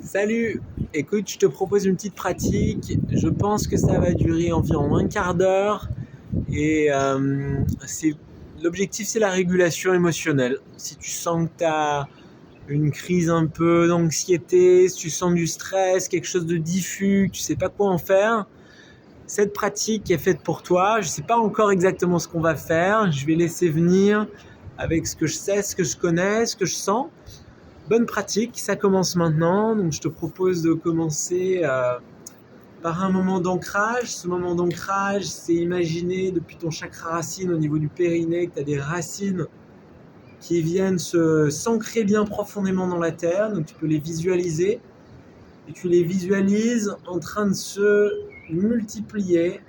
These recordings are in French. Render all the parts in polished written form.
Salut, écoute, je te propose une petite pratique. Je pense que ça va durer environ un quart d'heure et l'objectif c'est la régulation émotionnelle. Si tu sens que tu as une crise un peu d'anxiété, si tu sens du stress, quelque chose de diffus, que tu sais pas quoi en faire, cette pratique est faite pour toi. Je sais pas encore exactement ce qu'on va faire. Je vais laisser venir avec ce que je sais, ce que je connais, ce que je sens. Bonne pratique, ça commence maintenant. Donc je te propose de commencer par un moment d'ancrage. Ce moment d'ancrage, c'est imaginer depuis ton chakra racine au niveau du périnée que tu as des racines qui viennent s'ancrer bien profondément dans la terre. Donc tu peux les visualiser et tu les visualises en train de se multiplier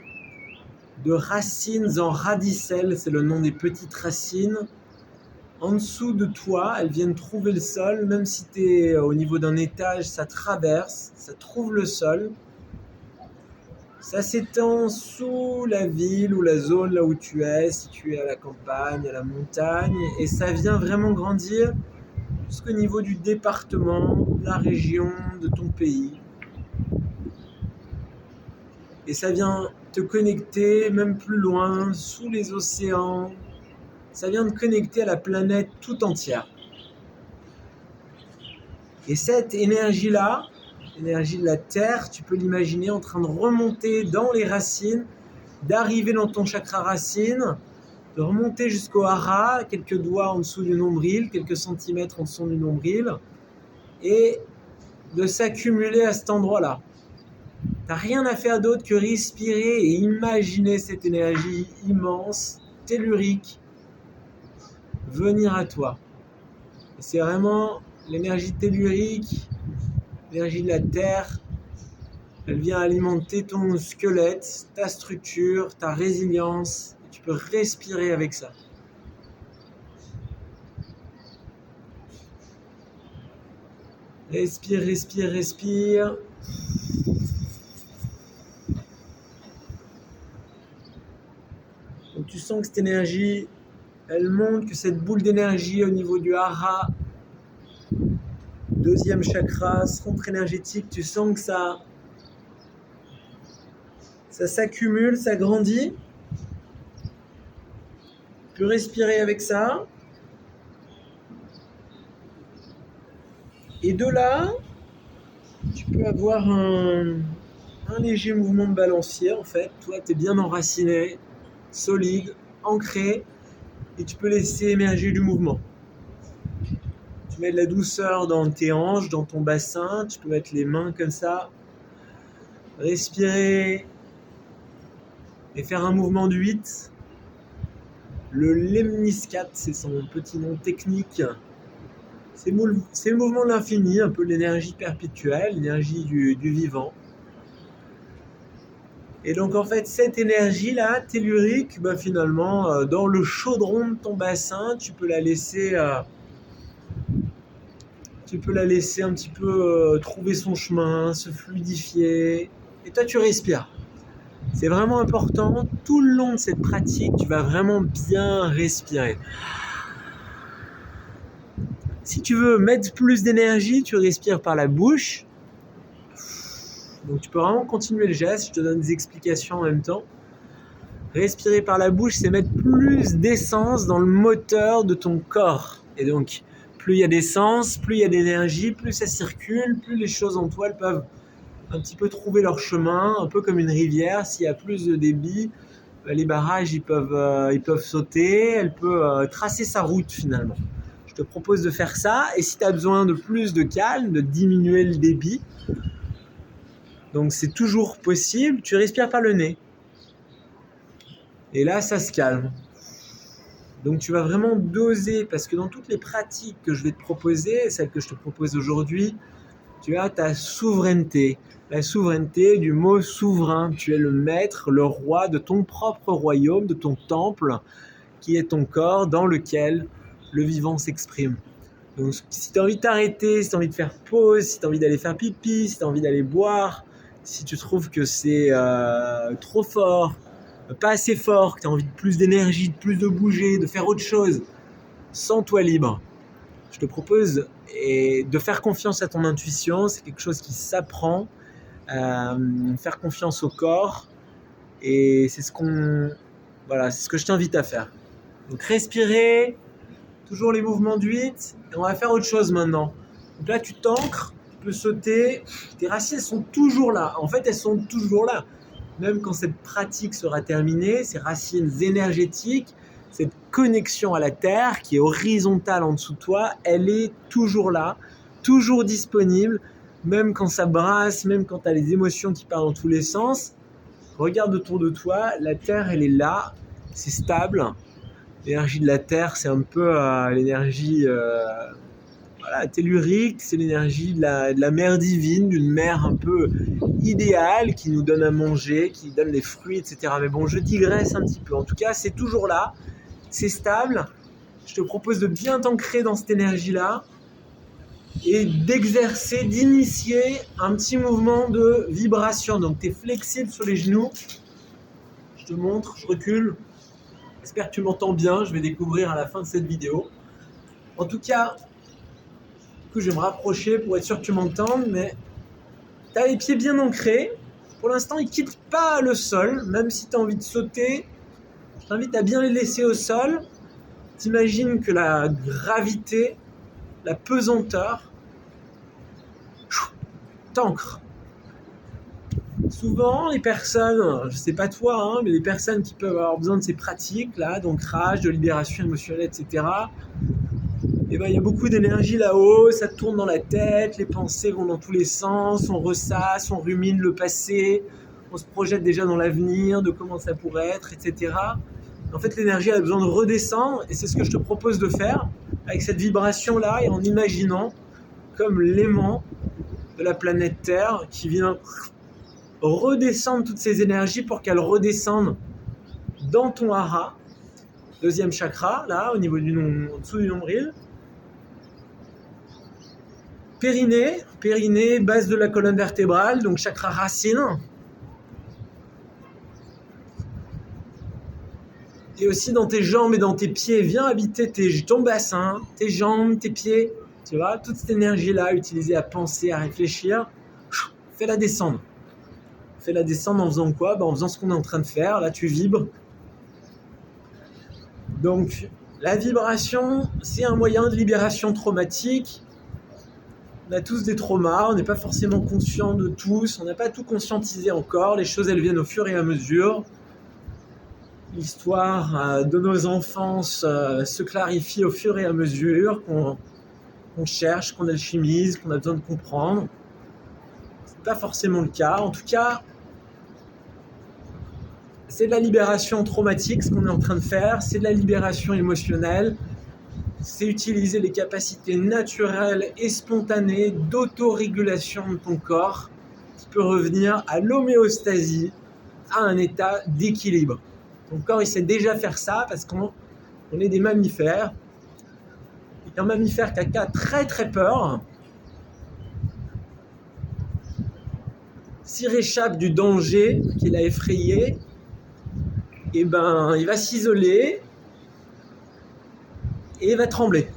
de racines en radicelles. C'est le nom des petites racines. En dessous de toi, elles viennent trouver le sol, même si tu es au niveau d'un étage, ça traverse, ça trouve le sol. Ça s'étend sous la ville ou la zone là où tu es, si tu es à la campagne, à la montagne, et ça vient vraiment grandir jusqu'au niveau du département, de la région, de ton pays. Et ça vient te connecter même plus loin, sous les océans. Ça vient te connecter à la planète tout entière. Et cette énergie-là, l'énergie de la Terre, tu peux l'imaginer en train de remonter dans les racines, d'arriver dans ton chakra racine, de remonter jusqu'au hara, quelques doigts en dessous du nombril, quelques centimètres en dessous du nombril, et de s'accumuler à cet endroit-là. Tu n'as rien à faire d'autre que respirer et imaginer cette énergie immense, tellurique, venir à toi. Et c'est vraiment l'énergie tellurique, l'énergie de la Terre. Elle vient alimenter ton squelette, ta structure, ta résilience. Et tu peux respirer avec ça. Respire, respire, respire. Donc tu sens que cette énergie, elle monte, que cette boule d'énergie au niveau du hara, deuxième chakra, centre énergétique, tu sens que ça s'accumule, ça grandit. Tu peux respirer avec ça. Et de là, tu peux avoir un léger mouvement de balancier en fait. Toi, tu es bien enraciné, solide, ancré, et tu peux laisser émerger du mouvement. Tu mets de la douceur dans tes hanches, dans ton bassin, tu peux mettre les mains comme ça, respirer et faire un mouvement du 8. Le lemniscate, c'est son petit nom technique. C'est le mouvement de l'infini, un peu l'énergie perpétuelle, l'énergie du vivant. Et donc en fait, cette énergie-là, tellurique, finalement, dans le chaudron de ton bassin, tu peux la laisser un petit peu trouver son chemin, se fluidifier. Et toi, tu respires. C'est vraiment important. Tout le long de cette pratique, tu vas vraiment bien respirer. Si tu veux mettre plus d'énergie, tu respires par la bouche. Donc tu peux vraiment continuer le geste. Je te donne des explications en même temps. Respirer par la bouche, c'est mettre plus d'essence dans le moteur de ton corps. Et donc, plus il y a d'essence, plus il y a d'énergie, plus ça circule, plus les choses en toi peuvent un petit peu trouver leur chemin, un peu comme une rivière. S'il y a plus de débit, les barrages ils peuvent sauter, elle peut tracer sa route finalement. Je te propose de faire ça, et si tu as besoin de plus de calme, de diminuer le débit, donc c'est toujours possible, tu respires par le nez. Et là, ça se calme. Donc tu vas vraiment doser, parce que dans toutes les pratiques que je vais te proposer, celles que je te propose aujourd'hui, tu as ta souveraineté. La souveraineté du mot souverain. Tu es le maître, le roi de ton propre royaume, de ton temple, qui est ton corps dans lequel le vivant s'exprime. Donc si tu as envie de t'arrêter, si tu as envie de faire pause, si tu as envie d'aller faire pipi, si tu as envie d'aller boire, si tu trouves que c'est trop fort, pas assez fort, que tu as envie de plus d'énergie, de plus de bouger, de faire autre chose, sens-toi libre. je te propose de faire confiance à ton intuition. C'est quelque chose qui s'apprend. Faire confiance au corps. Et c'est ce que je t'invite à faire. Donc respirer, toujours les mouvements du 8. Et on va faire autre chose maintenant. Donc là, tu t'ancres, tu peux sauter. Tes racines sont toujours là. En fait, elles sont toujours là. Même quand cette pratique sera terminée, ces racines énergétiques, cette connexion à la terre qui est horizontale en dessous de toi, elle est toujours là, toujours disponible, même quand ça brasse, même quand tu as les émotions qui partent dans tous les sens. Regarde autour de toi, la terre elle est là, c'est stable. L'énergie de la terre, c'est un peu l'énergie tellurique, c'est l'énergie de la mère divine, d'une mère un peu idéale qui nous donne à manger, qui donne les fruits, etc. Mais bon, je digresse un petit peu. En tout cas, c'est toujours là, c'est stable. Je te propose de bien t'ancrer dans cette énergie-là et d'exercer, d'initier un petit mouvement de vibration. Donc, tu es flexible sur les genoux. Je te montre, je recule. J'espère que tu m'entends bien. Je vais découvrir à la fin de cette vidéo. En tout cas, je vais me rapprocher pour être sûr que tu m'entendes, mais tu as les pieds bien ancrés. Pour l'instant, ils ne quittent pas le sol. Même si tu as envie de sauter, je t'invite à bien les laisser au sol. T'imagines que la gravité, la pesanteur, t'ancre. Souvent, les personnes, je ne sais pas toi, mais les personnes qui peuvent avoir besoin de ces pratiques-là, d'ancrage, de libération émotionnelle, etc., il y a beaucoup d'énergie là-haut, ça tourne dans la tête, les pensées vont dans tous les sens, on ressasse, on rumine le passé, on se projette déjà dans l'avenir, de comment ça pourrait être, etc. En fait, l'énergie a besoin de redescendre, et c'est ce que je te propose de faire, avec cette vibration-là, et en imaginant comme l'aimant de la planète Terre qui vient redescendre toutes ces énergies pour qu'elles redescendent dans ton hara, deuxième chakra, là, au niveau en dessous du nombril. Périnée, base de la colonne vertébrale, donc chakra racine. Et aussi dans tes jambes et dans tes pieds, viens habiter ton bassin, tes jambes, tes pieds. Tu vois, toute cette énergie-là utilisée à penser, à réfléchir, fais-la descendre. Fais-la descendre en faisant quoi ? En faisant ce qu'on est en train de faire. Là, tu vibres. Donc, la vibration, c'est un moyen de libération traumatique. On a tous des traumas, on n'est pas forcément conscient de tous, on n'a pas tout conscientisé encore, les choses elles viennent au fur et à mesure. L'histoire de nos enfances se clarifie au fur et à mesure, qu'on cherche, qu'on alchimise, qu'on a besoin de comprendre. C'est pas forcément le cas, en tout cas, c'est de la libération traumatique ce qu'on est en train de faire, c'est de la libération émotionnelle. C'est utiliser les capacités naturelles et spontanées d'autorégulation de ton corps qui peut revenir à l'homéostasie, à un état d'équilibre. Ton corps, il sait déjà faire ça parce qu'on est des mammifères. Et qu'un mammifère qui a très très peur, s'il réchappe du danger qu'il a effrayé, il va s'isoler et il va trembler.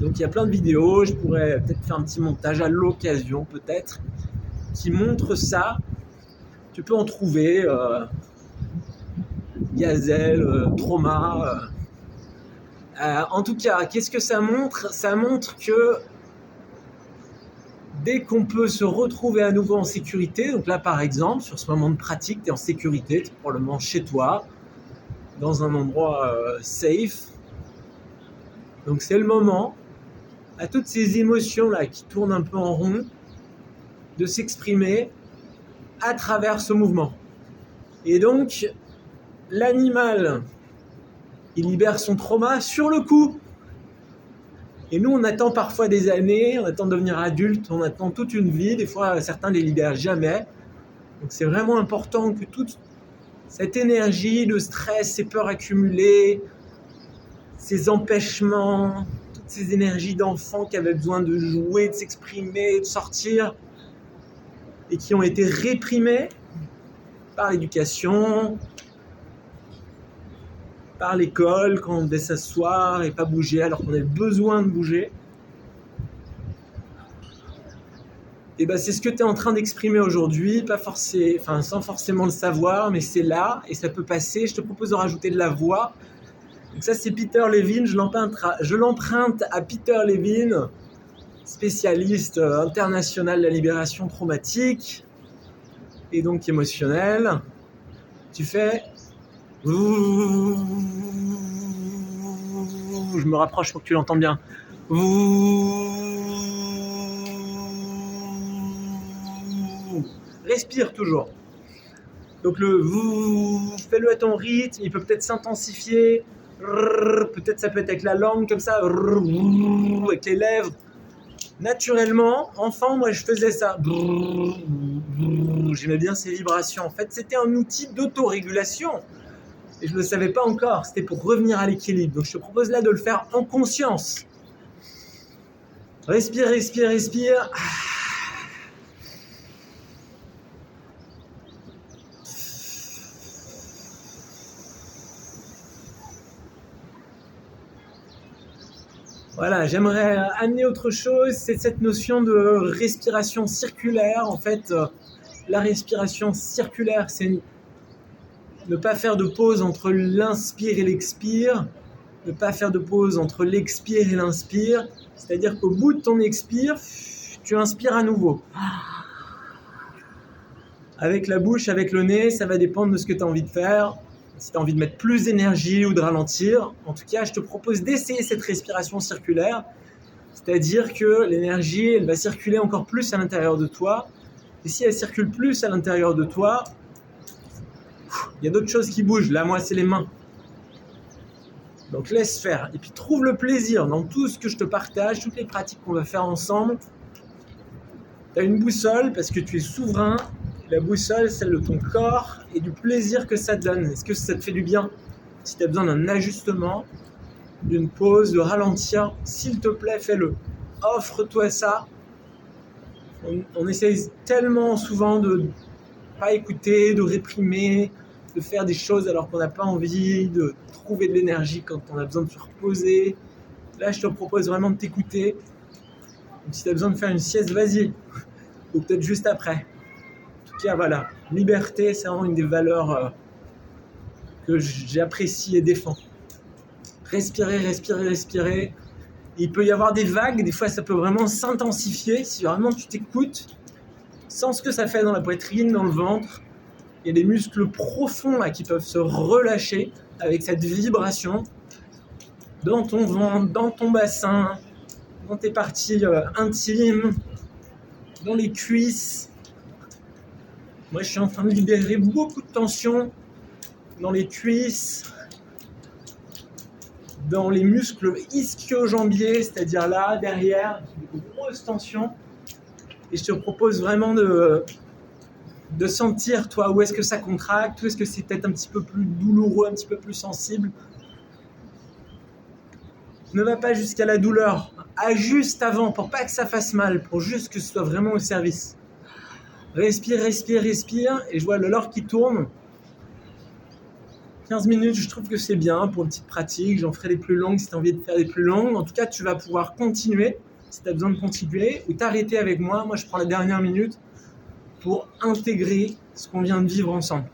Donc il y a plein de vidéos, je pourrais peut-être faire un petit montage à l'occasion peut-être, qui montre ça. Tu peux en trouver, gazelle, trauma. En tout cas, qu'est-ce que ça montre ? Ça montre que dès qu'on peut se retrouver à nouveau en sécurité, donc là par exemple, sur ce moment de pratique, tu es en sécurité, tu es probablement chez toi, dans un endroit safe. Donc c'est le moment, à toutes ces émotions-là qui tournent un peu en rond, de s'exprimer à travers ce mouvement. Et donc, l'animal, il libère son trauma sur le coup. Et nous, on attend parfois des années, on attend de devenir adulte, on attend toute une vie. Des fois, certains ne les libèrent jamais. Donc c'est vraiment important que toute cette énergie, le stress, ces peurs accumulées, ces empêchements, toutes ces énergies d'enfants qui avaient besoin de jouer, de s'exprimer, de sortir, et qui ont été réprimées par l'éducation, par l'école, quand on devait s'asseoir et pas bouger alors qu'on avait besoin de bouger. Et ben c'est ce que tu es en train d'exprimer aujourd'hui, sans forcément le savoir, mais c'est là et ça peut passer. Je te propose de rajouter de la voix. Donc ça c'est Peter Levine, je l'emprunte à Peter Levine, spécialiste international de la libération traumatique et donc émotionnelle. Tu fais... Je me rapproche pour que tu l'entendes bien. Respire toujours. Donc fais-le à ton rythme, il peut peut-être s'intensifier. Peut-être ça peut être avec la langue comme ça, avec les lèvres. Naturellement, enfant, moi je faisais ça. J'aimais bien ces vibrations. En fait, c'était un outil d'autorégulation. Et je ne le savais pas encore, c'était pour revenir à l'équilibre. Donc je te propose là de le faire en conscience. Respire, respire, respire. Voilà, j'aimerais amener autre chose, c'est cette notion de respiration circulaire. En fait, la respiration circulaire, c'est ne pas faire de pause entre l'inspire et l'expire, ne pas faire de pause entre l'expire et l'inspire, c'est-à-dire qu'au bout de ton expire, tu inspires à nouveau. Avec la bouche, avec le nez, ça va dépendre de ce que tu as envie de faire. Si tu as envie de mettre plus d'énergie ou de ralentir, en tout cas, je te propose d'essayer cette respiration circulaire, c'est-à-dire que l'énergie, elle va circuler encore plus à l'intérieur de toi. Et si elle circule plus à l'intérieur de toi, il y a d'autres choses qui bougent. Là, moi, c'est les mains. Donc, laisse faire. Et puis, trouve le plaisir dans tout ce que je te partage, toutes les pratiques qu'on va faire ensemble. Tu as une boussole parce que tu es souverain. La boussole, celle de ton corps et du plaisir que ça te donne. Est-ce que ça te fait du bien? Si tu as besoin d'un ajustement, d'une pause, de ralentir, s'il te plaît, fais-le. Offre-toi ça. On essaye tellement souvent de ne pas écouter, de réprimer, de faire des choses alors qu'on n'a pas envie, de trouver de l'énergie quand on a besoin de se reposer. Là, je te propose vraiment de t'écouter. Donc, si tu as besoin de faire une sieste, vas-y. Ou peut-être juste après. En tout cas, voilà, liberté, c'est vraiment une des valeurs que j'apprécie et défends. Respirer, respirer, respirer. Il peut y avoir des vagues, des fois ça peut vraiment s'intensifier si vraiment tu t'écoutes, sans ce que ça fait dans la poitrine, dans le ventre. Il y a des muscles profonds là, qui peuvent se relâcher avec cette vibration dans ton ventre, dans ton bassin, dans tes parties intimes, dans les cuisses. Moi, je suis en train de libérer beaucoup de tension dans les cuisses, dans les muscles ischio-jambiers, c'est-à-dire là, derrière, des grosses tensions. Et je te propose vraiment de sentir, toi, où est-ce que ça contracte, où est-ce que c'est peut-être un petit peu plus douloureux, un petit peu plus sensible. Ne va pas jusqu'à la douleur. Ajuste avant pour pas que ça fasse mal, pour juste que ce soit vraiment au service. Respire, respire, respire. Et je vois l'heure qui tourne. 15 minutes, je trouve que c'est bien pour une petite pratique. J'en ferai des plus longues si tu as envie de faire des plus longues. En tout cas, tu vas pouvoir continuer si tu as besoin de continuer ou t'arrêter avec moi. Moi, je prends la dernière minute pour intégrer ce qu'on vient de vivre ensemble.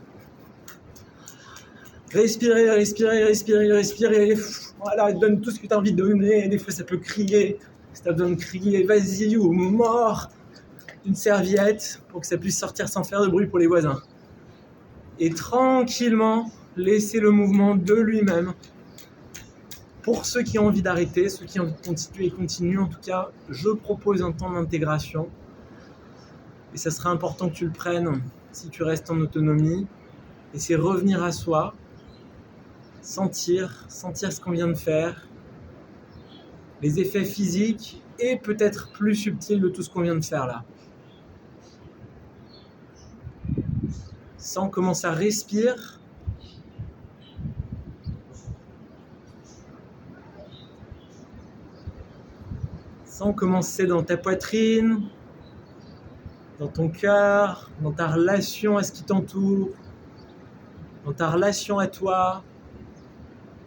Respirer, respirer, respirer, respirer. Voilà, donne tout ce que tu as envie de donner. Des fois, ça peut crier. Si tu as besoin de crier, vas-y ou mort. Une serviette pour que ça puisse sortir sans faire de bruit pour les voisins. Et tranquillement, laisser le mouvement de lui-même. Pour ceux qui ont envie d'arrêter, ceux qui ont envie de continuer, continuent. En tout cas, je propose un temps d'intégration. Et ça sera important que tu le prennes si tu restes en autonomie. Et c'est revenir à soi, sentir ce qu'on vient de faire, les effets physiques et peut-être plus subtils de tout ce qu'on vient de faire là. Sens comment ça respire. Sens comment c'est dans ta poitrine, dans ton cœur, dans ta relation à ce qui t'entoure, dans ta relation à toi.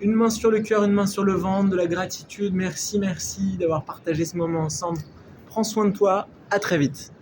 Une main sur le cœur, une main sur le ventre, de la gratitude. Merci, merci d'avoir partagé ce moment ensemble. Prends soin de toi, à très vite.